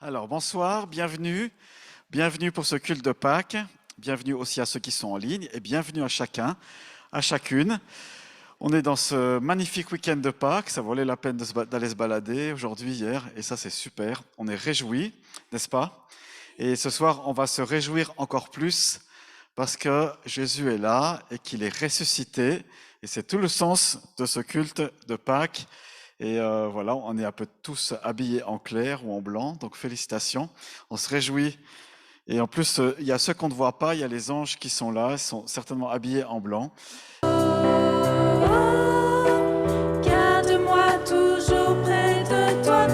Alors, bonsoir, bienvenue pour ce culte de Pâques, bienvenue aussi à ceux qui sont en ligne et bienvenue à chacun, à chacune. On est dans ce magnifique week-end de Pâques, ça valait la peine d'aller se balader aujourd'hui, hier, et ça c'est super. On est réjouis, n'est-ce pas? Et ce soir, on va se réjouir encore plus parce que Jésus est là et qu'il est ressuscité, et c'est tout le sens de ce culte de Pâques. Et voilà, on est un peu tous habillés en clair ou en blanc, donc félicitations. On se réjouit. Et en plus, il y a ceux qu'on ne voit pas, il y a les anges qui sont là, ils sont certainement habillés en blanc. Garde-moi toujours près de toi.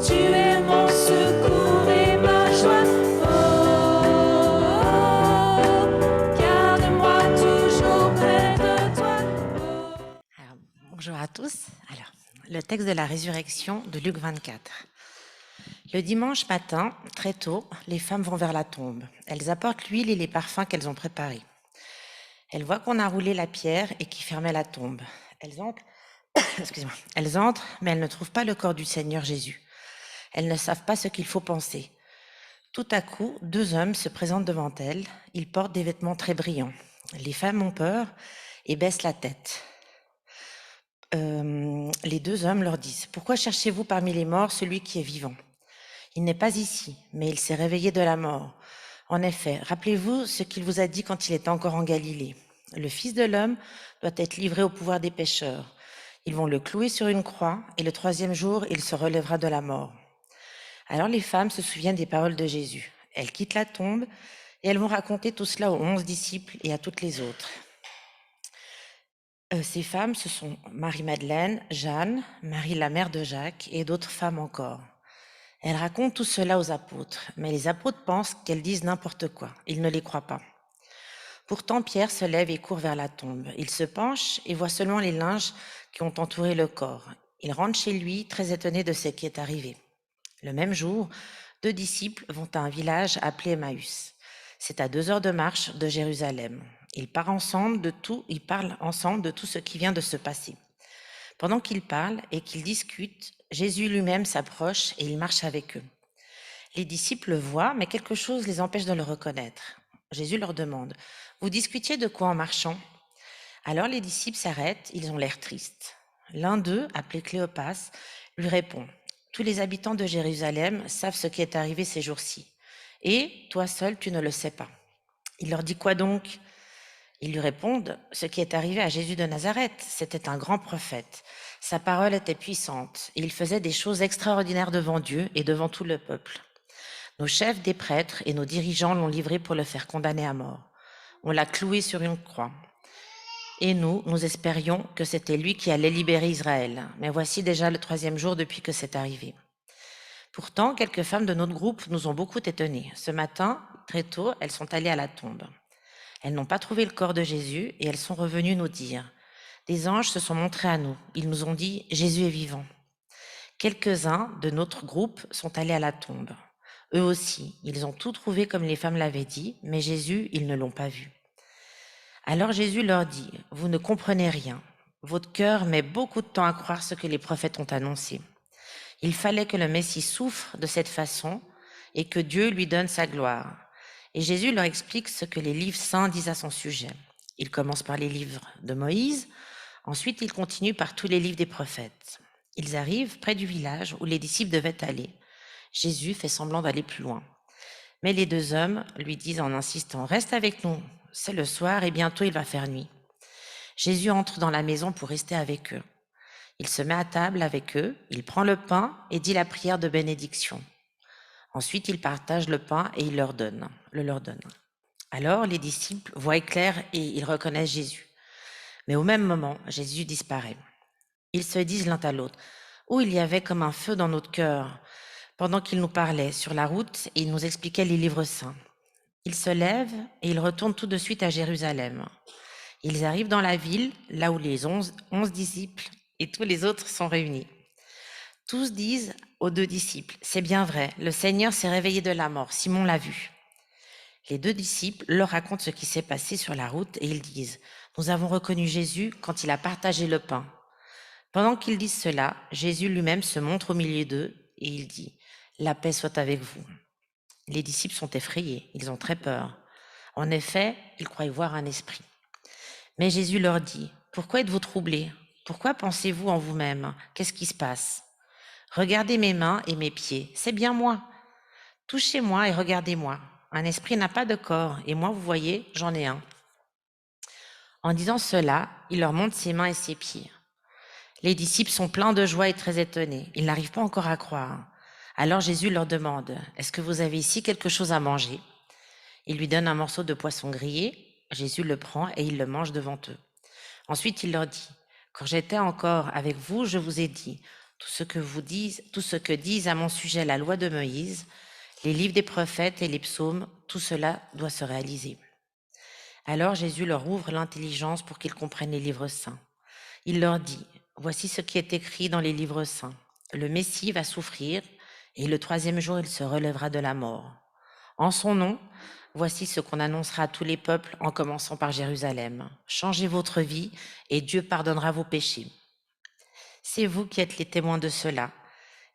Tu es mon secours et ma joie. Garde-moi toujours près de toi. Alors, bonjour à tous. Alors, le texte de la résurrection de Luc 24. Le dimanche matin, très tôt, les femmes vont vers la tombe. Elles apportent l'huile et les parfums qu'elles ont préparés. Elles voient qu'on a roulé la pierre et qui fermait la tombe. Elles entrent, Elles entrent, mais elles ne trouvent pas le corps du Seigneur Jésus. Elles ne savent pas ce qu'il faut penser. Tout à coup, deux hommes se présentent devant elles. Ils portent des vêtements très brillants. Les femmes ont peur et baissent la tête. Les deux hommes leur disent: « Pourquoi cherchez-vous parmi les morts celui qui est vivant ? Il n'est pas ici, mais il s'est réveillé de la mort. En effet, rappelez-vous ce qu'il vous a dit quand il était encore en Galilée. Le Fils de l'homme doit être livré au pouvoir des pécheurs. Ils vont le clouer sur une croix, et le troisième jour, il se relèvera de la mort. » Alors les femmes se souviennent des paroles de Jésus. Elles quittent la tombe, et elles vont raconter tout cela aux 11 disciples et à toutes les autres. Ces femmes, ce sont Marie-Madeleine, Jeanne, Marie la mère de Jacques et d'autres femmes encore. Elles racontent tout cela aux apôtres, mais les apôtres pensent qu'elles disent n'importe quoi. Ils ne les croient pas. Pourtant, Pierre se lève et court vers la tombe. Il se penche et voit seulement les linges qui ont entouré le corps. Il rentre chez lui, très étonné de ce qui est arrivé. Le même jour, deux disciples vont à un village appelé Emmaüs. C'est à 2 heures de marche de Jérusalem. Ils parlent ensemble de tout ce qui vient de se passer. Pendant qu'ils parlent et qu'ils discutent, Jésus lui-même s'approche et il marche avec eux. Les disciples le voient, mais quelque chose les empêche de le reconnaître. Jésus leur demande: « Vous discutiez de quoi en marchant ?» Alors les disciples s'arrêtent, ils ont l'air tristes. L'un d'eux, appelé Cléopas, lui répond: « Tous les habitants de Jérusalem savent ce qui est arrivé ces jours-ci. Et toi seul, tu ne le sais pas. » Il leur dit: « Quoi donc ?» Ils lui répondent: « Ce qui est arrivé à Jésus de Nazareth, c'était un grand prophète. Sa parole était puissante, et il faisait des choses extraordinaires devant Dieu et devant tout le peuple. Nos chefs des prêtres et nos dirigeants l'ont livré pour le faire condamner à mort. On l'a cloué sur une croix. Et nous espérions que c'était lui qui allait libérer Israël. Mais voici déjà le 3e jour depuis que c'est arrivé. Pourtant, quelques femmes de notre groupe nous ont beaucoup étonnés. Ce matin, très tôt, elles sont allées à la tombe. Elles n'ont pas trouvé le corps de Jésus et elles sont revenues nous dire: « Des anges se sont montrés à nous. Ils nous ont dit: Jésus est vivant. » Quelques-uns de notre groupe sont allés à la tombe. Eux aussi, ils ont tout trouvé comme les femmes l'avaient dit, mais Jésus, ils ne l'ont pas vu. Alors Jésus leur dit: « Vous ne comprenez rien. Votre cœur met beaucoup de temps à croire ce que les prophètes ont annoncé. Il fallait que le Messie souffre de cette façon et que Dieu lui donne sa gloire. » Et Jésus leur explique ce que les livres saints disent à son sujet. Il commence par les livres de Moïse, ensuite il continue par tous les livres des prophètes. Ils arrivent près du village où les disciples devaient aller. Jésus fait semblant d'aller plus loin. Mais les deux hommes lui disent en insistant: « Reste avec nous, c'est le soir et bientôt il va faire nuit. » Jésus entre dans la maison pour rester avec eux. Il se met à table avec eux, il prend le pain et dit la prière de bénédiction. Ensuite, il partage le pain et il le leur donne. Alors, les disciples voient clair et ils reconnaissent Jésus. Mais au même moment, Jésus disparaît. Ils se disent l'un à l'autre: « Oh, il y avait comme un feu dans notre cœur pendant qu'il nous parlait sur la route et il nous expliquait les livres saints. » Ils se lèvent et ils retournent tout de suite à Jérusalem. Ils arrivent dans la ville, là où les 11 disciples et tous les autres sont réunis. Tous disent aux deux disciples: « C'est bien vrai, le Seigneur s'est réveillé de la mort, Simon l'a vu. » Les deux disciples leur racontent ce qui s'est passé sur la route et ils disent: « Nous avons reconnu Jésus quand il a partagé le pain. » Pendant qu'ils disent cela, Jésus lui-même se montre au milieu d'eux et il dit, « La paix soit avec vous. » Les disciples sont effrayés, ils ont très peur. En effet, ils croyaient voir un esprit. Mais Jésus leur dit, « Pourquoi êtes-vous troublés? Pourquoi pensez-vous en vous-même? Qu'est-ce qui se passe? Regardez mes mains et mes pieds, c'est bien moi. Touchez-moi et regardez-moi. Un esprit n'a pas de corps, et moi, vous voyez, j'en ai un. » En disant cela, il leur montre ses mains et ses pieds. Les disciples sont pleins de joie et très étonnés. Ils n'arrivent pas encore à croire. Alors Jésus leur demande, « Est-ce que vous avez ici quelque chose à manger ?» Il lui donne un morceau de poisson grillé. Jésus le prend et il le mange devant eux. Ensuite, il leur dit, « Quand j'étais encore avec vous, je vous ai dit, tout ce que disent à mon sujet la loi de Moïse, les livres des prophètes et les psaumes, tout cela doit se réaliser. » Alors Jésus leur ouvre l'intelligence pour qu'ils comprennent les livres saints. Il leur dit, « Voici ce qui est écrit dans les livres saints. Le Messie va souffrir et le 3e jour, il se relèvera de la mort. En son nom, voici ce qu'on annoncera à tous les peuples en commençant par Jérusalem. Changez votre vie et Dieu pardonnera vos péchés. C'est vous qui êtes les témoins de cela.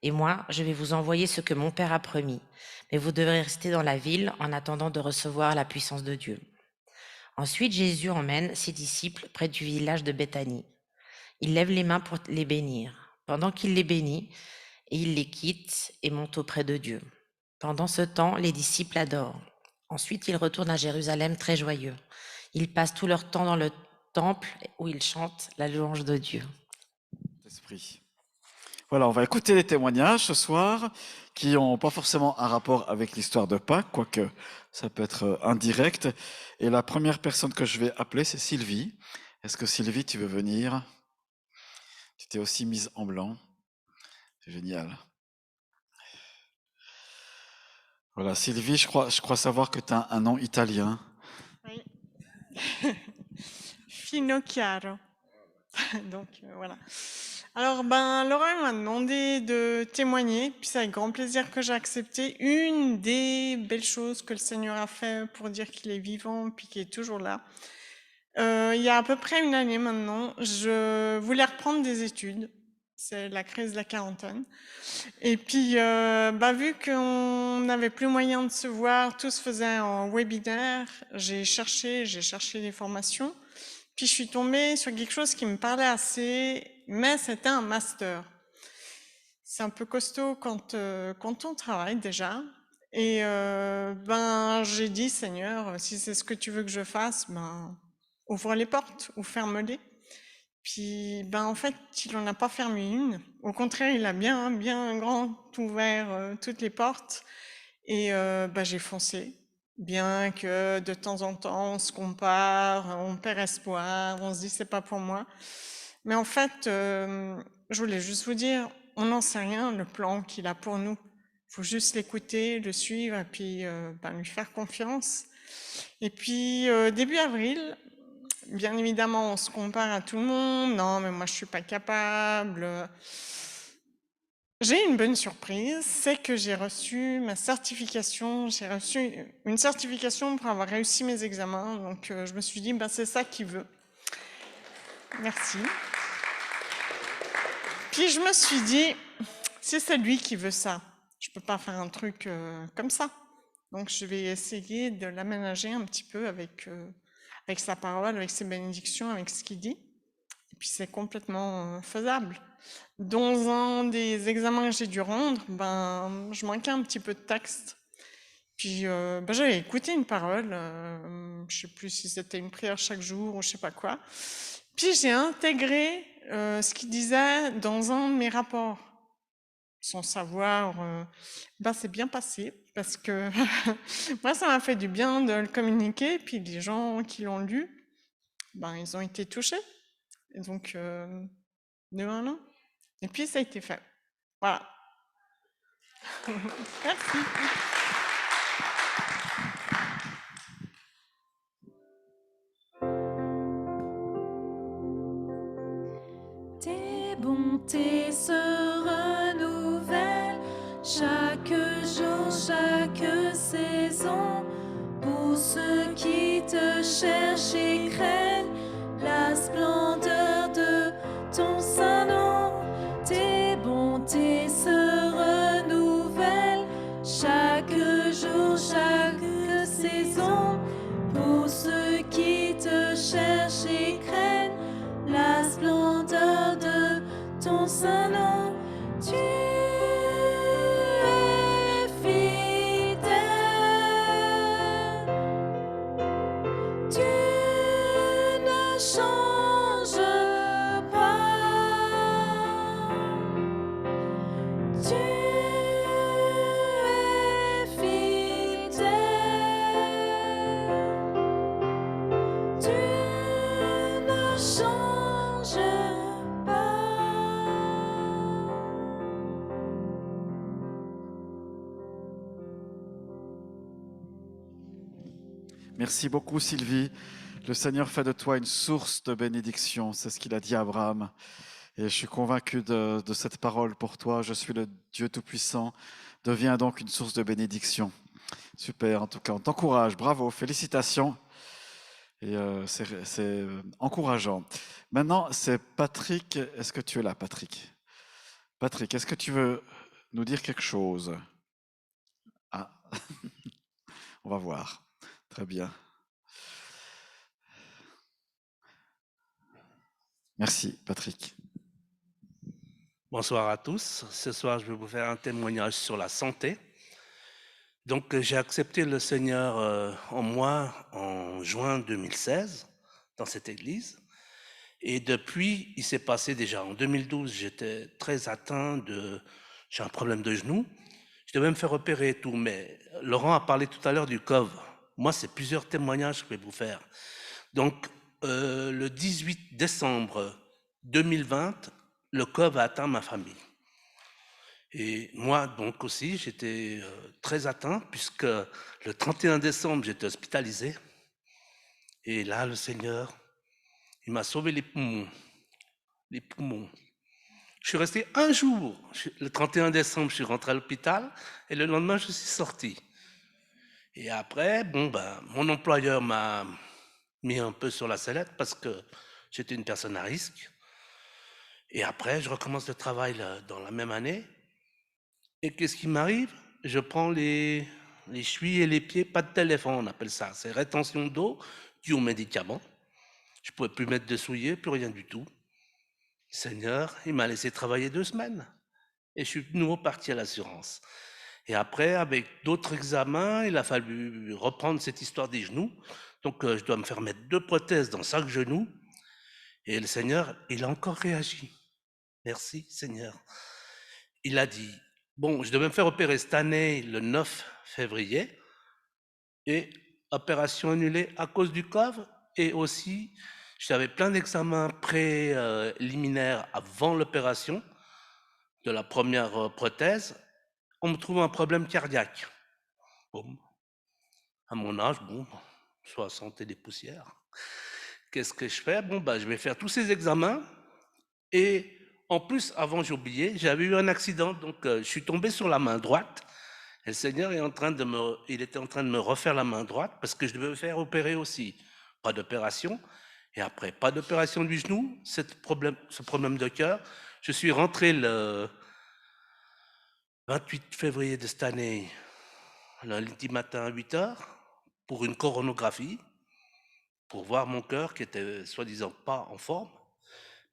Et moi, je vais vous envoyer ce que mon Père a promis. Mais vous devrez rester dans la ville en attendant de recevoir la puissance de Dieu. » Ensuite, Jésus emmène ses disciples près du village de Béthanie. Il lève les mains pour les bénir. Pendant qu'il les bénit, il les quitte et monte auprès de Dieu. Pendant ce temps, les disciples adorent. Ensuite, ils retournent à Jérusalem très joyeux. Ils passent tout leur temps dans le temple où ils chantent la louange de Dieu. Esprit. Voilà, on va écouter les témoignages ce soir qui n'ont pas forcément un rapport avec l'histoire de Pâques, quoique ça peut être indirect. Et la première personne que je vais appeler, c'est Sylvie. Est-ce que Sylvie, tu veux venir? Tu t'es aussi mise en blanc. C'est génial. Voilà, Sylvie, je crois savoir que tu as un nom italien. Oui. Finocchiaro. Donc voilà. Alors Laurent m'a demandé de témoigner, puis c'est avec grand plaisir que j'ai accepté. Une des belles choses que le Seigneur a fait pour dire qu'il est vivant, puis qu'il est toujours là. Il y a à peu près une année maintenant, je voulais reprendre des études. C'est la crise de la quarantaine. Et puis, vu qu'on n'avait plus moyen de se voir, tout se faisait en webinaire, j'ai cherché des formations. Puis je suis tombée sur quelque chose qui me parlait assez, mais c'était un master. C'est un peu costaud quand on travaille déjà. Et j'ai dit, Seigneur, si c'est ce que tu veux que je fasse, ouvre les portes ou ferme-les. Puis, en fait, il n'en a pas fermé une. Au contraire, il a bien grand ouvert toutes les portes. Et j'ai foncé. Bien que de temps en temps, on se compare, on perd espoir, on se dit c'est pas pour moi. Mais en fait, je voulais juste vous dire, on n'en sait rien, le plan qu'il a pour nous. Il faut juste l'écouter, le suivre et puis lui faire confiance. Et puis, début avril, bien évidemment, on se compare à tout le monde. Non, mais moi, je suis pas capable. J'ai une bonne surprise, c'est que j'ai reçu ma certification. J'ai reçu une certification pour avoir réussi mes examens. Donc, je me suis dit, c'est ça qu'il veut. Merci. Puis, je me suis dit, si c'est lui qui veut ça, je peux pas faire un truc comme ça. Donc, je vais essayer de l'aménager un petit peu avec sa parole, avec ses bénédictions, avec ce qu'il dit. Et puis, c'est complètement faisable. Dans un des examens que j'ai dû rendre, je manquais un petit peu de texte. Puis, j'avais écouté une parole, je sais plus si c'était une prière chaque jour ou je sais pas quoi. Puis, j'ai intégré ce qu'il disait dans un de mes rapports. Sans savoir, c'est bien passé parce que moi, ça m'a fait du bien de le communiquer. Puis, les gens qui l'ont lu, ils ont été touchés. Et donc, de un an. Et puis, ça a été fait. Voilà. Merci. Tes bontés se renouvellent chaque jour, chaque saison. Pour ceux qui te cherchent et craignent la splendeur de ton Saint-Nom. bonté se renouvelle chaque jour, chaque saison. Pour ceux qui te cherchent et craignent la splendeur de ton saint nom, tu es fidèle. Tu ne changes pas. Tu es fidèle. Tu ne changes pas. Merci beaucoup, Sylvie. Le Seigneur fait de toi une source de bénédiction. C'est ce qu'il a dit à Abraham. Et je suis convaincu de cette parole pour toi. Je suis le Dieu Tout-Puissant. Deviens donc une source de bénédiction. Super, en tout cas, on t'encourage. Bravo, félicitations. Et c'est encourageant. Maintenant, c'est Patrick. Est-ce que tu es là, Patrick? Patrick, est-ce que tu veux nous dire quelque chose? Ah, on va voir. Très bien. Merci, Patrick. Bonsoir à tous. Ce soir, je vais vous faire un témoignage sur la santé. Donc, j'ai accepté le Seigneur en juin 2016 dans cette église. Et depuis, il s'est passé déjà en 2012, j'étais très atteint j'ai un problème de genou. Je devais me faire opérer et tout, mais Laurent a parlé tout à l'heure du COV. Moi, c'est plusieurs témoignages que je vais vous faire. Donc, le 18 décembre 2020, le COV a atteint ma famille. Et moi, donc aussi, j'étais très atteint, puisque le 31 décembre, j'étais hospitalisé. Et là, le Seigneur, il m'a sauvé les poumons. Les poumons. Je suis resté un jour. Le 31 décembre, je suis rentré à l'hôpital, et le lendemain, je suis sorti. Et après, mon employeur m'a mis un peu sur la sellette, parce que j'étais une personne à risque. Et après, je recommence le travail dans la même année. Et qu'est-ce qui m'arrive? Je prends les chevilles et les pieds, pas de téléphone, on appelle ça. C'est rétention d'eau due aux médicaments. Je ne pouvais plus mettre de souliers, plus rien du tout. Seigneur, il m'a laissé travailler 2 semaines. Et je suis de nouveau parti à l'assurance. Et après, avec d'autres examens, il a fallu reprendre cette histoire des genoux. Donc, je dois me faire mettre 2 prothèses dans chaque genou. Et le Seigneur, il a encore réagi. Merci, Seigneur. Il a dit, bon, je devais me faire opérer cette année, le 9 février, et opération annulée à cause du COVID, et aussi, j'avais plein d'examens préliminaires avant l'opération de la première prothèse. On me trouve un problème cardiaque. Bon, à mon âge, 60 et des poussières. Qu'est-ce que je fais? Je vais faire tous ces examens, et en plus, avant, j'ai oublié, j'avais eu un accident, donc je suis tombé sur la main droite. Et le Seigneur il était en train de me refaire la main droite parce que je devais me faire opérer aussi. Pas d'opération. Et après, pas d'opération du genou, ce problème de cœur. Je suis rentré le 28 février de cette année, lundi matin à 8h, pour une coronographie, pour voir mon cœur qui était soi-disant pas en forme.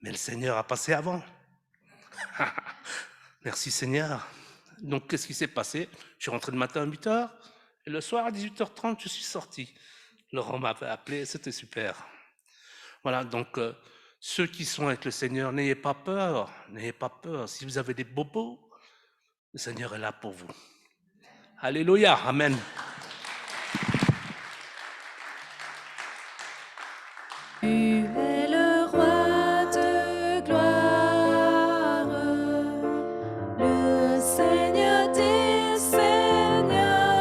Mais le Seigneur a passé avant. Merci Seigneur. Donc, qu'est-ce qui s'est passé? Je suis rentré le matin à 8h, et le soir à 18h30, je suis sorti. Laurent m'avait appelé, c'était super. Voilà, donc, ceux qui sont avec le Seigneur, n'ayez pas peur, n'ayez pas peur. Si vous avez des bobos, le Seigneur est là pour vous. Alléluia, amen. Tu es le roi de gloire, le Seigneur des seigneurs,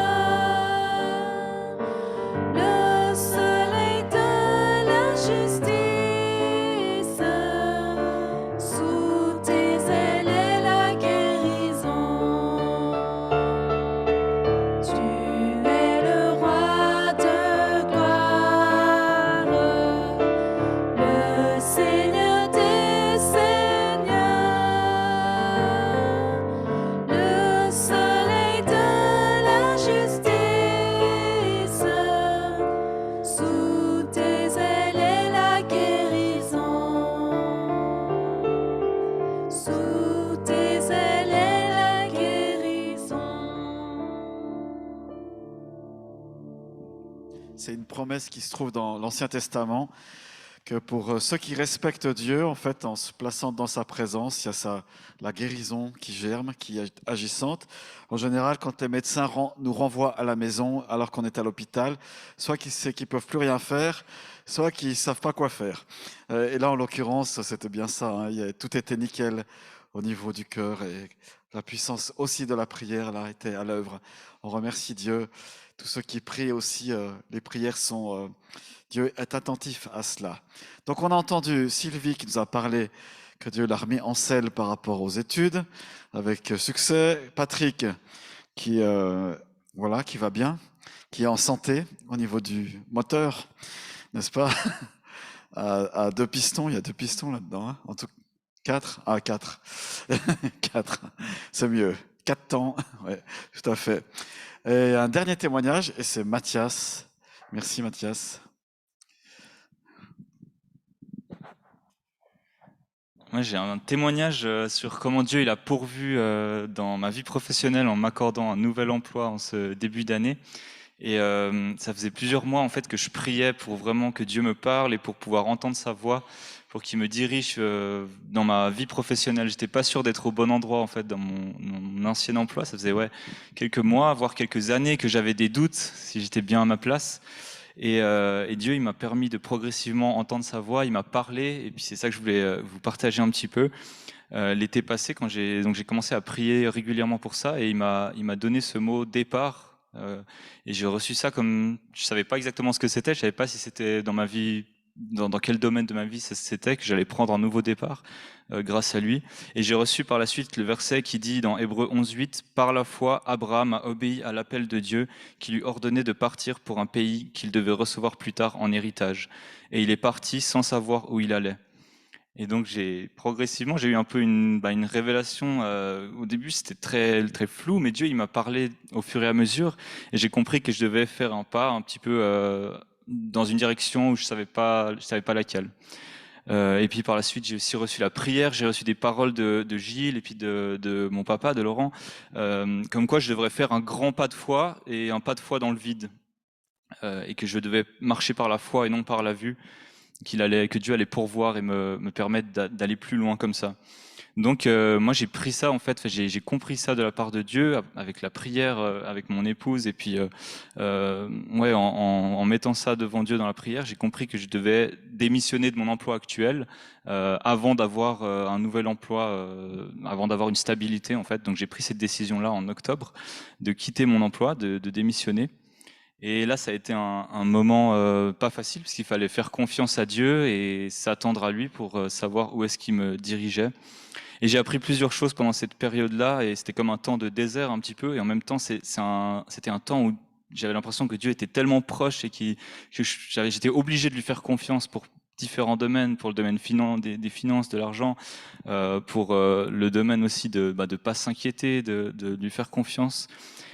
le soleil de la justice, sous tes ailes est la guérison. Tu c'est une promesse qui se trouve dans l'Ancien Testament, que pour ceux qui respectent Dieu, en fait, en se plaçant dans sa présence, il y a la guérison qui germe, qui est agissante. En général, quand les médecins nous renvoient à la maison alors qu'on est à l'hôpital, soit c'est qu'ils peuvent plus rien faire, soit qu'ils savent pas quoi faire. Et là, en l'occurrence, c'était bien ça, hein, tout était nickel au niveau du cœur et la puissance aussi de la prière là était à l'œuvre. On remercie Dieu. Tous ceux qui prient aussi, les prières sont... Dieu est attentif à cela. Donc on a entendu Sylvie qui nous a parlé que Dieu l'a remis en selle par rapport aux études, avec succès. Patrick qui, voilà, qui va bien, qui est en santé au niveau du moteur, n'est-ce pas? à 2 pistons, il y a 2 pistons là-dedans, hein, en tout 4. Ah, 4. 4, c'est mieux. 4 temps, ouais, tout à fait. Et un dernier témoignage, et c'est Mathias. Merci Mathias. Moi, j'ai un témoignage sur comment Dieu il a pourvu dans ma vie professionnelle en m'accordant un nouvel emploi en ce début d'année. Et ça faisait plusieurs mois en fait que je priais pour vraiment que Dieu me parle et pour pouvoir entendre sa voix, pour qu'il me dirige dans ma vie professionnelle. J'étais pas sûr d'être au bon endroit en fait dans mon ancien emploi. Ça faisait quelques mois, voire quelques années que j'avais des doutes si j'étais bien à ma place. Et Dieu, il m'a permis de progressivement entendre sa voix, il m'a parlé, et puis c'est ça que je voulais vous partager un petit peu. L'été passé, quand j'ai commencé à prier régulièrement pour ça, et il m'a donné ce mot départ, et j'ai reçu ça comme je savais pas exactement ce que c'était, je savais pas si c'était dans ma vie, dans quel domaine de ma vie c'était que j'allais prendre un nouveau départ grâce à lui. Et j'ai reçu par la suite le verset qui dit dans Hébreux 11:8, par la foi, Abraham a obéi à l'appel de Dieu qui lui ordonnait de partir pour un pays qu'il devait recevoir plus tard en héritage. Et il est parti sans savoir où il allait. Et donc progressivement, j'ai eu un peu une révélation. Au début, c'était très, très flou, mais Dieu, il m'a parlé au fur et à mesure. Et j'ai compris que je devais faire un pas un petit peu dans une direction où je savais pas laquelle. Et puis par la suite, j'ai aussi reçu la prière, j'ai reçu des paroles de Gilles et puis de mon papa, de Laurent, comme quoi je devrais faire un grand pas de foi et un pas de foi dans le vide. Et que je devais marcher par la foi et non par la vue, que Dieu allait pourvoir et me permettre d'aller plus loin comme ça. Donc moi j'ai pris ça en fait, j'ai compris ça de la part de Dieu avec la prière, avec mon épouse et puis en mettant ça devant Dieu dans la prière, j'ai compris que je devais démissionner de mon emploi actuel avant d'avoir un nouvel emploi, avant d'avoir une stabilité en fait. Donc j'ai pris cette décision là en octobre de quitter mon emploi, de démissionner. Et là, ça a été un moment pas facile parce qu'il fallait faire confiance à Dieu et s'attendre à lui pour savoir où est-ce qu'il me dirigeait. Et j'ai appris plusieurs choses pendant cette période-là, et c'était comme un temps de désert un petit peu, et en même temps, c'était un temps où j'avais l'impression que Dieu était tellement proche et que j'étais obligé de lui faire confiance pour différents domaines, pour le domaine des finances, de l'argent, pour le domaine aussi de pas s'inquiéter, de lui faire confiance.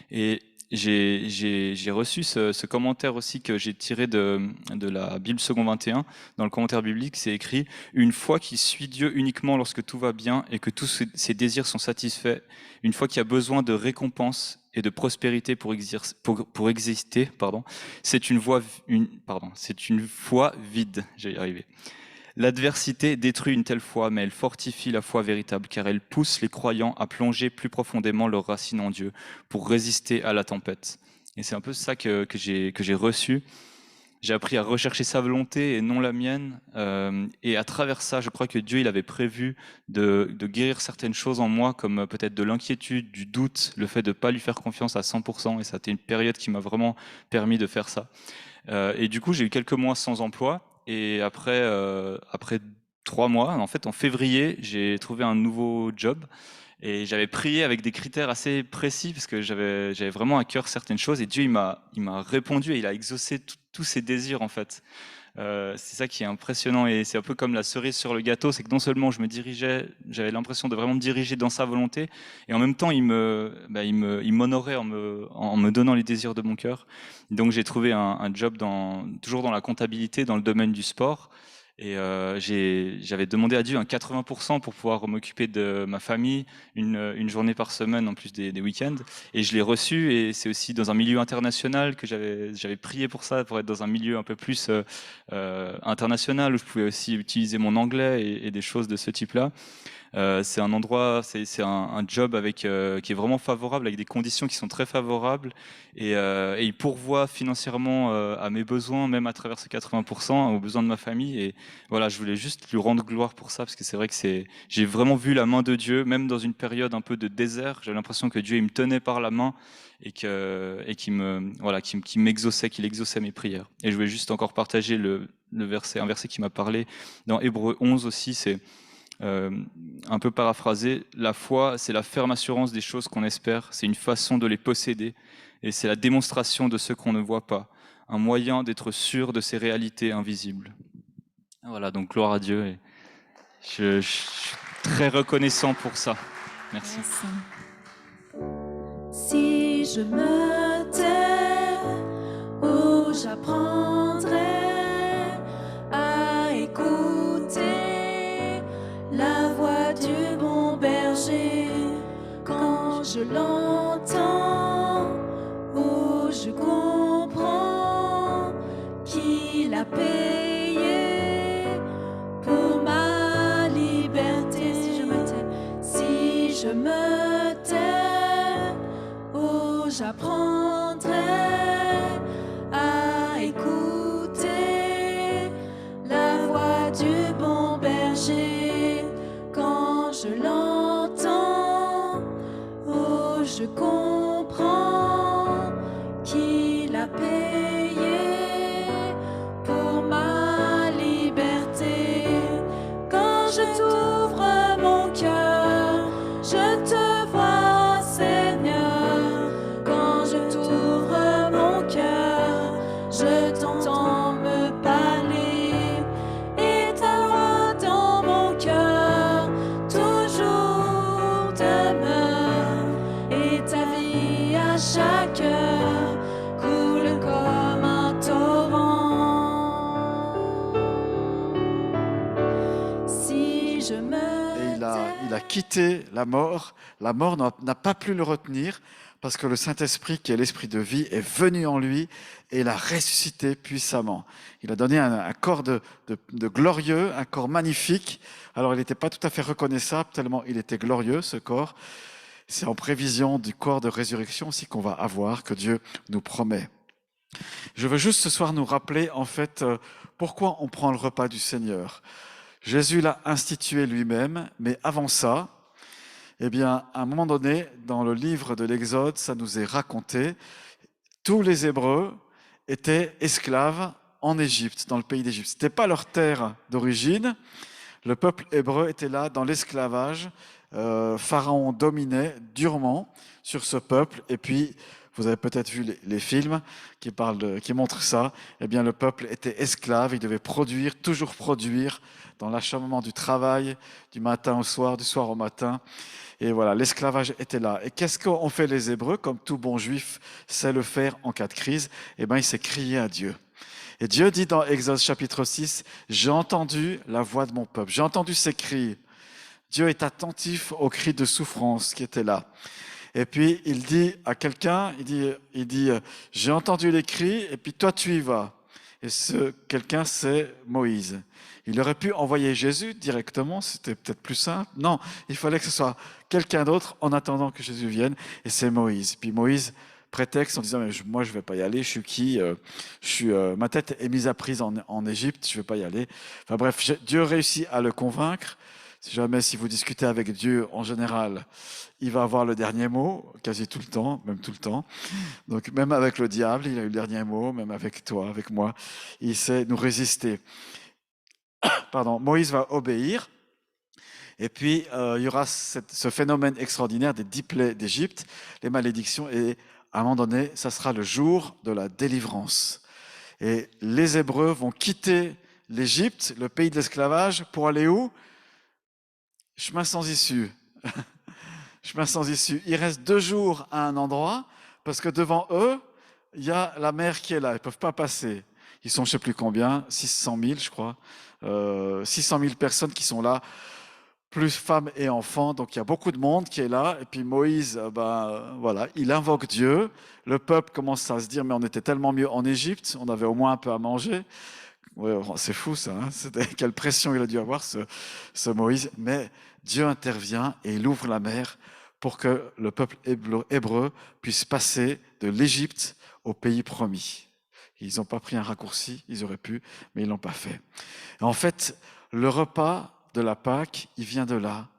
Et j'ai reçu ce commentaire aussi que j'ai tiré de la Bible Second 21. Dans le commentaire biblique, c'est écrit « Une foi qui suit Dieu uniquement lorsque tout va bien et que tous ses désirs sont satisfaits, une foi qui a besoin de récompense et de prospérité pour exister, c'est une foi vide. » Je vais y arriver. L'adversité détruit une telle foi, mais elle fortifie la foi véritable, car elle pousse les croyants à plonger plus profondément leurs racines en Dieu, pour résister à la tempête. Et c'est un peu ça que j'ai reçu. J'ai appris à rechercher sa volonté et non la mienne. Et à travers ça, je crois que Dieu il avait prévu de guérir certaines choses en moi, comme peut-être de l'inquiétude, du doute, le fait de ne pas lui faire confiance à 100%. Et ça a été une période qui m'a vraiment permis de faire ça. Et du coup, j'ai eu quelques mois sans emploi. Et après 3 mois, en fait, en février, j'ai trouvé un nouveau job. Et j'avais prié avec des critères assez précis parce que j'avais vraiment à cœur certaines choses. Et Dieu, il m'a répondu et il a exaucé tous ses désirs, en fait. C'est ça qui est impressionnant et c'est un peu comme la cerise sur le gâteau, c'est que non seulement j'avais l'impression de vraiment me diriger dans sa volonté, et en même temps il m'honorait en me donnant les désirs de mon cœur. Donc j'ai trouvé un job toujours dans la comptabilité, dans le domaine du sport. Et j'avais demandé à Dieu un 80% pour pouvoir m'occuper de ma famille, une journée par semaine en plus des week-ends. Et je l'ai reçu, et c'est aussi dans un milieu international que j'avais prié pour ça, pour être dans un milieu un peu plus international, où je pouvais aussi utiliser mon anglais et des choses de ce type-là. C'est un endroit, c'est un job avec, qui est vraiment favorable, avec des conditions qui sont très favorables, et il pourvoit financièrement à mes besoins, même à travers ces 80%, aux besoins de ma famille. Et voilà, je voulais juste lui rendre gloire pour ça, parce que c'est vrai que j'ai vraiment vu la main de Dieu, même dans une période un peu de désert. J'avais l'impression que Dieu il me tenait par la main et qu'il m'exauçait, qu'il exauçait mes prières. Et je voulais juste encore partager un verset qui m'a parlé dans Hébreux 11 aussi. C'est un peu paraphrasé, la foi, c'est la ferme assurance des choses qu'on espère, c'est une façon de les posséder, et c'est la démonstration de ce qu'on ne voit pas, un moyen d'être sûr de ces réalités invisibles. Voilà, donc gloire à Dieu, et je suis très reconnaissant pour ça. Merci. Si je me tais, oh, j'apprendrai à écouter la voix du bon berger. Quand je l'entends, oh, je comprends qu'il a payé pour ma liberté. Si je me tais, oh, j'apprendrai à écouter la voix du bon berger. Quand je l'entends, oh, je comprends qu'il a payé pour ma liberté. Quand je t'ouvre mon cœur, je te vois, Seigneur. Quand je t'ouvre mon cœur, je t'entends me parler. Et ta voix dans mon cœur toujours demeure. Et ta vie à chaque heure coule comme un torrent. Si je me Et il a quitté la mort. La mort n'a pas pu le retenir parce que le Saint-Esprit, qui est l'Esprit de vie, est venu en lui et l'a ressuscité puissamment. Il a donné un corps de glorieux, un corps magnifique. Alors, il n'était pas tout à fait reconnaissable tellement il était glorieux, ce corps. C'est en prévision du corps de résurrection aussi qu'on va avoir, que Dieu nous promet. Je veux juste ce soir nous rappeler, en fait, pourquoi on prend le repas du Seigneur. Jésus l'a institué lui-même, mais avant ça, eh bien, à un moment donné, dans le livre de l'Exode, ça nous est raconté, tous les Hébreux étaient esclaves en Égypte, dans le pays d'Égypte. Ce n'était pas leur terre d'origine. Le peuple hébreu était là dans l'esclavage. Pharaon dominait durement sur ce peuple. Et puis, vous avez peut-être vu les films qui montrent ça. Eh bien, le peuple était esclave. Il devait produire, toujours produire, dans l'acharnement du travail, du matin au soir, du soir au matin. Et voilà, l'esclavage était là. Et qu'est-ce qu'ont fait les Hébreux, comme tout bon juif sait le faire en cas de crise? Eh bien, il s'est crié à Dieu. Et Dieu dit dans Exode chapitre 6, « J'ai entendu la voix de mon peuple, j'ai entendu ses cris. » Dieu est attentif aux cris de souffrance qui étaient là. Et puis, il dit à quelqu'un, il dit « J'ai entendu les cris, et puis toi, tu y vas. » Et ce quelqu'un, c'est Moïse. Il aurait pu envoyer Jésus directement, c'était peut-être plus simple. Non, il fallait que ce soit quelqu'un d'autre en attendant que Jésus vienne, et c'est Moïse. Puis Moïse prétexte en disant mais moi je vais pas y aller, je suis qui, ma tête est mise à prise en Égypte, je vais pas y aller. Enfin bref, Dieu réussit à le convaincre. Si vous discutez avec Dieu en général, il va avoir le dernier mot, quasi tout le temps, même tout le temps. Donc même avec le diable, il a eu le dernier mot, même avec toi, avec moi, il sait nous résister. Pardon, Moïse va obéir. Et puis, il y aura ce phénomène extraordinaire des 10 plaies d'Égypte, les malédictions, et à un moment donné, ça sera le jour de la délivrance. Et les Hébreux vont quitter l'Égypte, le pays de l'esclavage, pour aller où? Chemin sans issue. Chemin sans issue. Ils restent 2 jours à un endroit, parce que devant eux, il y a la mer qui est là, ils ne peuvent pas passer. Ils sont je ne sais plus combien, 600 000 je crois, 600 000 personnes qui sont là, plus femmes et enfants, donc il y a beaucoup de monde qui est là, et puis Moïse, voilà, il invoque Dieu, le peuple commence à se dire, mais on était tellement mieux en Égypte, on avait au moins un peu à manger. Ouais, c'est fou ça, hein. Quelle pression il a dû avoir ce Moïse, mais Dieu intervient et il ouvre la mer pour que le peuple hébreu puisse passer de l'Égypte au pays promis. Ils n'ont pas pris un raccourci, ils auraient pu, mais ils ne l'ont pas fait. Et en fait, le repas de la Pâque, il vient de là.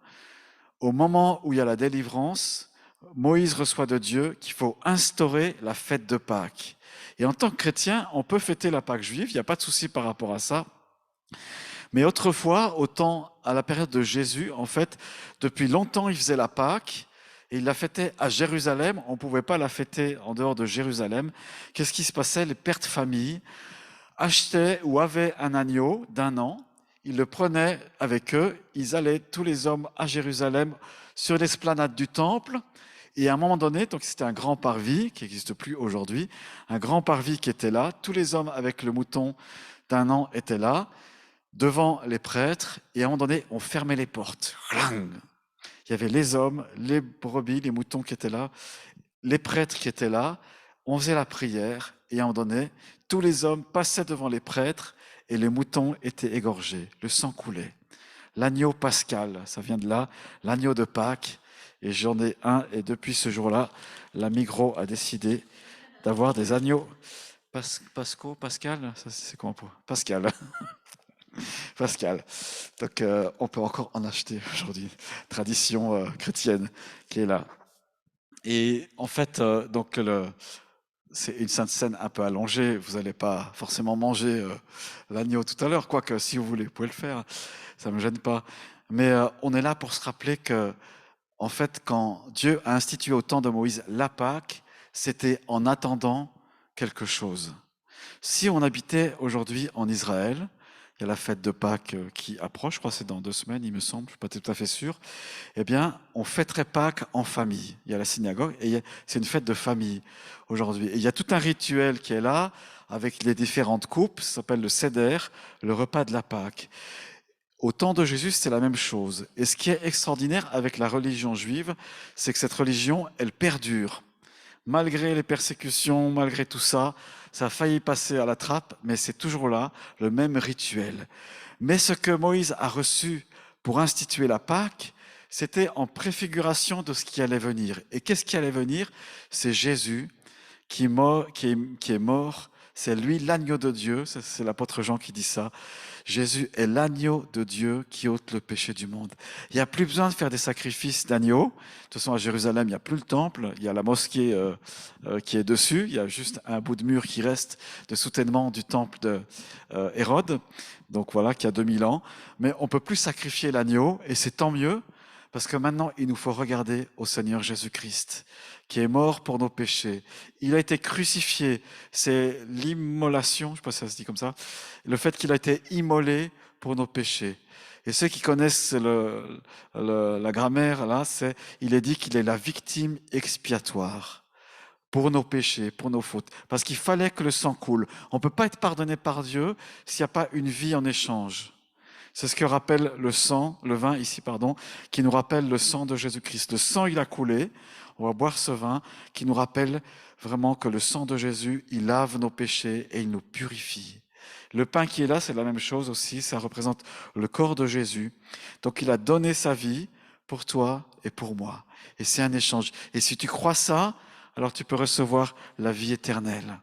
Au moment où il y a la délivrance, Moïse reçoit de Dieu qu'il faut instaurer la fête de Pâques. Et en tant que chrétien, on peut fêter la Pâque juive, il n'y a pas de souci par rapport à ça. Mais autrefois, à la période de Jésus, en fait, depuis longtemps, il faisait la Pâque et il la fêtait à Jérusalem. On ne pouvait pas la fêter en dehors de Jérusalem. Qu'est-ce qui se passait? Les pères de famille achetaient ou avaient un agneau d'1 an. Ils le prenaient avec eux. Ils allaient, tous les hommes, à Jérusalem, sur l'esplanade du temple. Et à un moment donné, donc c'était un grand parvis, qui n'existe plus aujourd'hui, un grand parvis qui était là. Tous les hommes avec le mouton d'1 an étaient là, devant les prêtres. Et à un moment donné, on fermait les portes. Il y avait les hommes, les brebis, les moutons qui étaient là, les prêtres qui étaient là. On faisait la prière. Et à un moment donné, tous les hommes passaient devant les prêtres et les moutons étaient égorgés. Le sang coulait. L'agneau pascal, ça vient de là, l'agneau de Pâques. Et j'en ai un, et depuis ce jour-là, la Migros a décidé d'avoir des agneaux Pascal, ça c'est comment pour Pascal. Pascal. Donc on peut encore en acheter aujourd'hui. Tradition chrétienne qui est là. Et en fait, donc c'est une sainte scène un peu allongée. Vous n'allez pas forcément manger l'agneau tout à l'heure, quoique si vous voulez, vous pouvez le faire. Ça ne me gêne pas. Mais on est là pour se rappeler que en fait, quand Dieu a institué au temps de Moïse la Pâque, c'était en attendant quelque chose. Si on habitait aujourd'hui en Israël, il y a la fête de Pâques qui approche, je crois que c'est dans 2 semaines, il me semble, je ne suis pas tout à fait sûr, eh bien, on fêterait Pâques en famille. Il y a la synagogue et c'est une fête de famille aujourd'hui. Et il y a tout un rituel qui est là, avec les différentes coupes, ça s'appelle le Seder, le repas de la Pâque. Au temps de Jésus, c'est la même chose. Et ce qui est extraordinaire avec la religion juive, c'est que cette religion, elle perdure. Malgré les persécutions, malgré tout ça, ça a failli passer à la trappe, mais c'est toujours là, le même rituel. Mais ce que Moïse a reçu pour instituer la Pâque, c'était en préfiguration de ce qui allait venir. Et qu'est-ce qui allait venir? C'est Jésus qui est mort. C'est lui l'agneau de Dieu, c'est l'apôtre Jean qui dit ça. Jésus est l'agneau de Dieu qui ôte le péché du monde. Il n'y a plus besoin de faire des sacrifices d'agneaux. De toute façon, à Jérusalem, il n'y a plus le temple, il y a la mosquée qui est dessus, il y a juste un bout de mur qui reste de soutènement du temple de Hérode, donc voilà, qui a 2000 ans. Mais on ne peut plus sacrifier l'agneau, et c'est tant mieux, parce que maintenant, il nous faut regarder au Seigneur Jésus-Christ, qui est mort pour nos péchés. Il a été crucifié. C'est l'immolation, je ne sais pas si ça se dit comme ça, le fait qu'il a été immolé pour nos péchés. Et ceux qui connaissent la grammaire, là, il est dit qu'il est la victime expiatoire pour nos péchés, pour nos fautes. Parce qu'il fallait que le sang coule. On ne peut pas être pardonné par Dieu s'il n'y a pas une vie en échange. C'est ce que rappelle le sang, le vin ici, pardon, qui nous rappelle le sang de Jésus-Christ. Le sang, il a coulé. On va boire ce vin qui nous rappelle vraiment que le sang de Jésus, il lave nos péchés et il nous purifie. Le pain qui est là, c'est la même chose aussi. Ça représente le corps de Jésus. Donc, il a donné sa vie pour toi et pour moi. Et c'est un échange. Et si tu crois ça, alors tu peux recevoir la vie éternelle.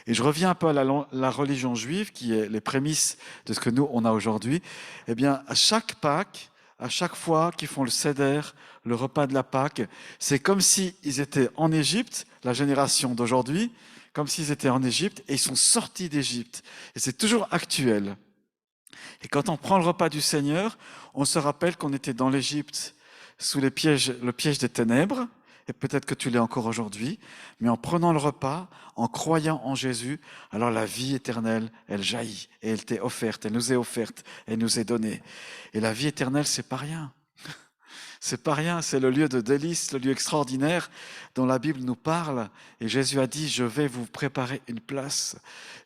Et je reviens un peu à la religion juive, qui est les prémices de ce que nous, on a aujourd'hui. Eh bien, à chaque Pâques, à chaque fois qu'ils font le Seder, le repas de la Pâque, c'est comme s'ils étaient en Égypte, la génération d'aujourd'hui, comme s'ils étaient en Égypte, et ils sont sortis d'Égypte. Et c'est toujours actuel. Et quand on prend le repas du Seigneur, on se rappelle qu'on était dans l'Égypte, sous le piège des ténèbres, et peut-être que tu l'es encore aujourd'hui, mais en prenant le repas, en croyant en Jésus, alors la vie éternelle, elle jaillit, et elle t'est offerte, elle nous est offerte, elle nous est donnée. Et la vie éternelle, c'est pas rien. C'est pas rien, c'est le lieu de délice, le lieu extraordinaire dont la Bible nous parle. Et Jésus a dit, je vais vous préparer une place.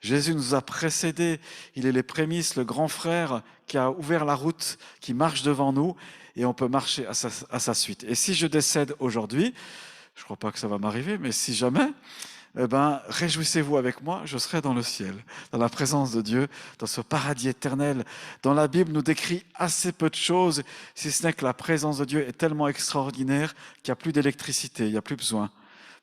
Jésus nous a précédés. Il est les prémices, le grand frère qui a ouvert la route, qui marche devant nous et on peut marcher à sa suite. Et si je décède aujourd'hui, je ne crois pas que ça va m'arriver, mais si jamais, eh ben, réjouissez-vous avec moi, je serai dans le ciel, dans la présence de Dieu, dans ce paradis éternel. Dans la Bible, nous décrit assez peu de choses, si ce n'est que la présence de Dieu est tellement extraordinaire qu'il n'y a plus d'électricité, il n'y a plus besoin.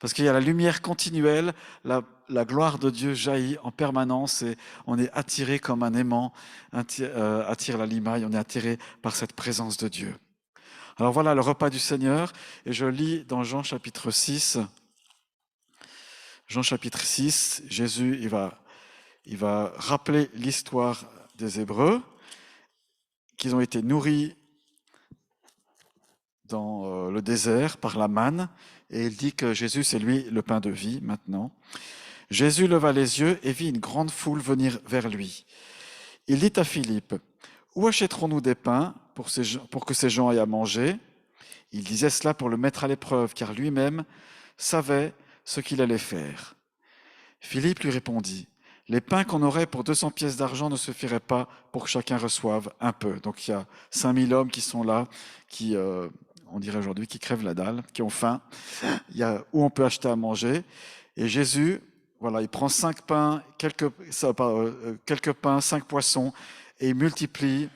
Parce qu'il y a la lumière continuelle, la gloire de Dieu jaillit en permanence et on est attiré comme un aimant attire la limaille, on est attiré par cette présence de Dieu. Alors voilà le repas du Seigneur, et je lis dans Jean chapitre 6. Jean chapitre 6, Jésus il va rappeler l'histoire des Hébreux, qu'ils ont été nourris dans le désert par la manne, et il dit que Jésus c'est lui le pain de vie maintenant. Jésus leva les yeux et vit une grande foule venir vers lui. Il dit à Philippe, « Où achèterons-nous des pains pour que ces gens aient à manger ?» Il disait cela pour le mettre à l'épreuve, car lui-même savait ce qu'il allait faire. Philippe lui répondit, « Les pains qu'on aurait pour 200 pièces d'argent ne suffiraient pas pour que chacun reçoive un peu. » Donc il y a 5000 hommes qui sont là, qui, on dirait aujourd'hui, qui crèvent la dalle, qui ont faim. Il y a où on peut acheter à manger. Et Jésus, voilà, il prend 5 pains, quelques pains, 5 poissons, et il multiplie.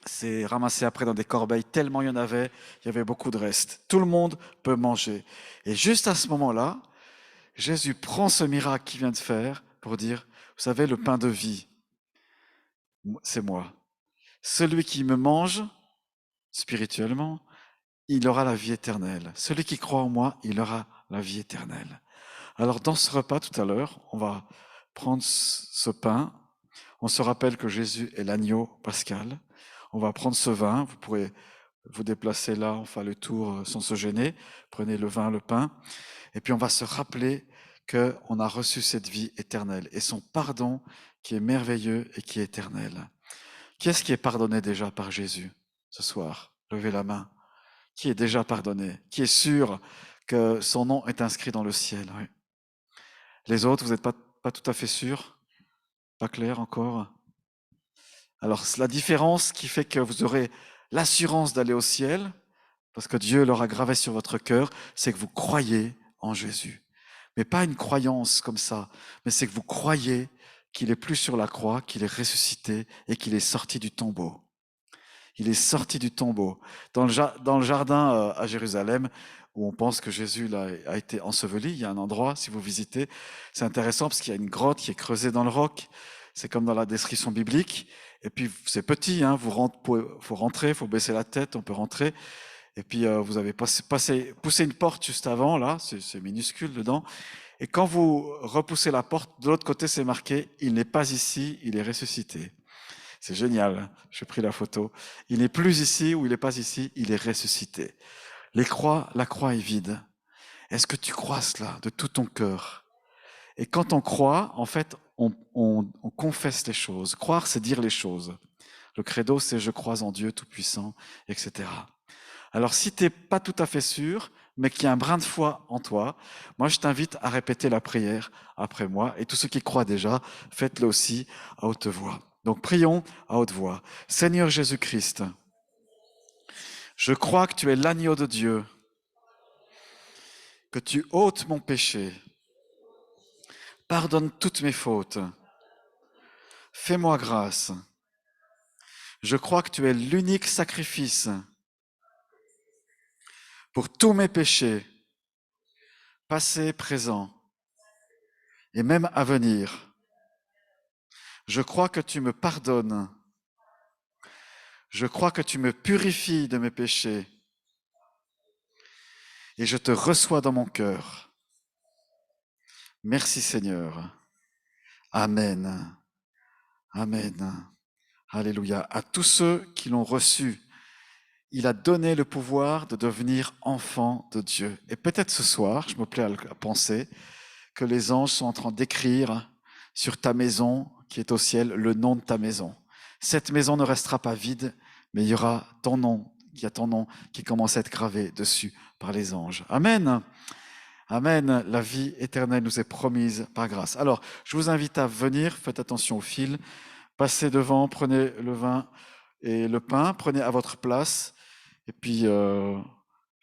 C'est ramassé après dans des corbeilles, tellement il y en avait, il y avait beaucoup de reste. Tout le monde peut manger. Et juste à ce moment-là, Jésus prend ce miracle qu'il vient de faire pour dire, vous savez, le pain de vie, c'est moi. Celui qui me mange spirituellement, il aura la vie éternelle. Celui qui croit en moi, il aura la vie éternelle. Alors dans ce repas tout à l'heure, on va prendre ce pain. On se rappelle que Jésus est l'agneau pascal. On va prendre ce vin. Vous pourrez vous déplacer là, on fait le tour sans se gêner. Prenez le vin, le pain. Et puis on va se rappeler qu'on a reçu cette vie éternelle et son pardon qui est merveilleux et qui est éternel. Qui est-ce qui est pardonné déjà par Jésus ce soir? Levez la main. Qui est déjà pardonné? Qui est sûr que son nom est inscrit dans le ciel? Oui. Les autres, vous n'êtes pas tout à fait sûrs? Pas clair encore? Alors, c'est la différence qui fait que vous aurez l'assurance d'aller au ciel, parce que Dieu l'aura gravé sur votre cœur, c'est que vous croyez en Jésus. Mais pas une croyance comme ça, mais c'est que vous croyez qu'il est plus sur la croix, qu'il est ressuscité et qu'il est sorti du tombeau. Il est sorti du tombeau. Dans le jardin à Jérusalem, où on pense que Jésus là, a été enseveli, il y a un endroit, si vous visitez, c'est intéressant parce qu'il y a une grotte qui est creusée dans le roc. C'est comme dans la description biblique. Et puis, c'est petit, hein, faut rentrer, faut baisser la tête, on peut rentrer. Et puis, vous avez poussé une porte juste avant, là, c'est minuscule dedans. Et quand vous repoussez la porte, de l'autre côté, c'est marqué « Il n'est pas ici, il est ressuscité ». C'est génial, j'ai pris la photo. Il n'est plus ici ou il n'est pas ici, il est ressuscité. La croix est vide. Est-ce que tu crois cela de tout ton cœur? Et quand on croit, en fait, on confesse les choses. Croire, c'est dire les choses. Le credo, c'est « je crois en Dieu Tout-Puissant », etc. Alors, si tu n'es pas tout à fait sûr, mais qu'il y a un brin de foi en toi, moi, je t'invite à répéter la prière après moi. Et tous ceux qui croient déjà, faites-le aussi à haute voix. Donc, prions à haute voix. Seigneur Jésus-Christ, je crois que tu es l'agneau de Dieu, que tu ôtes mon péché. Pardonne toutes mes fautes. Fais-moi grâce. Je crois que tu es l'unique sacrifice pour tous mes péchés, passés, présents et même à venir. Je crois que tu me pardonnes. Je crois que tu me purifies de mes péchés. Et je te reçois dans mon cœur. Merci Seigneur. Amen. Amen. Alléluia. À tous ceux qui l'ont reçu, il a donné le pouvoir de devenir enfants de Dieu. Et peut-être ce soir, je me plais à penser que les anges sont en train d'écrire sur ta maison qui est au ciel le nom de ta maison. Cette maison ne restera pas vide, mais il y aura ton nom il y a ton nom qui commence à être gravé dessus par les anges. Amen. Amen. La vie éternelle nous est promise par grâce. Alors, je vous invite à venir, faites attention au fil, passez devant, prenez le vin et le pain, prenez à votre place. Et puis, je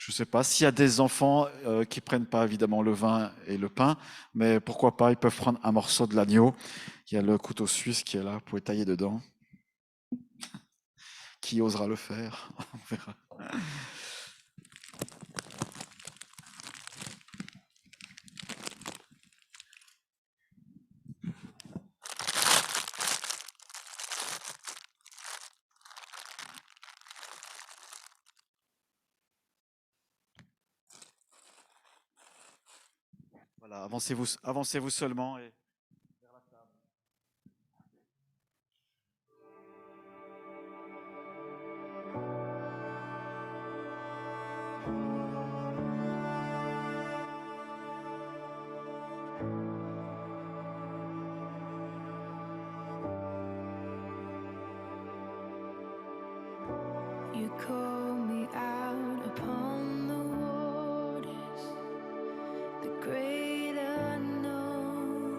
ne sais pas, s'il y a des enfants qui ne prennent pas évidemment le vin et le pain, mais pourquoi pas, ils peuvent prendre un morceau de l'agneau. Il y a le couteau suisse qui est là, vous pouvez tailler dedans. Qui osera le faire? On verra. Voilà, avancez-vous seulement. Et... You call me out upon the waters, the great unknown,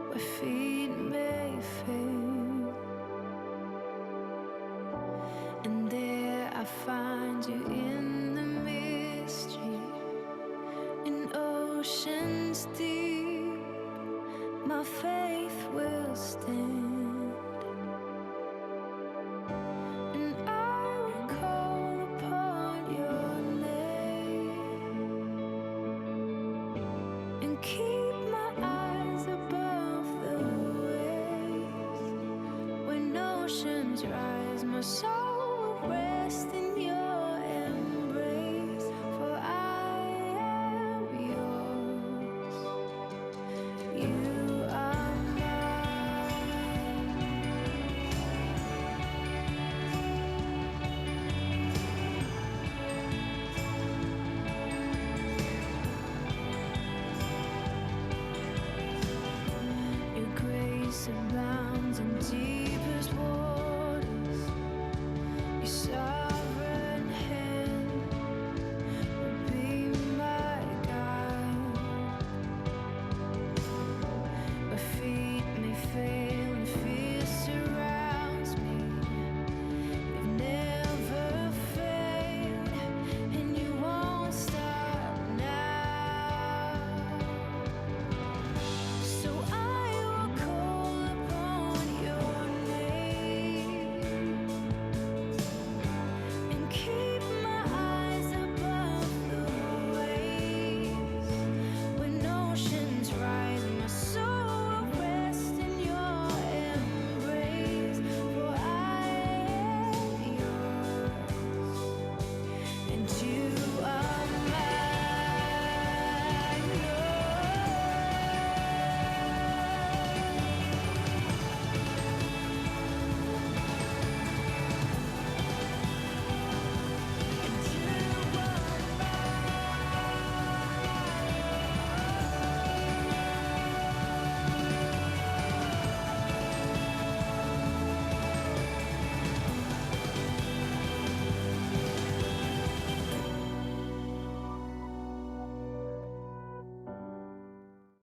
where feet may fail. And there I find you in the mystery, in oceans deep, my faith will stand. And I will call upon your name and keep my eyes above the waves. When oceans rise, my soul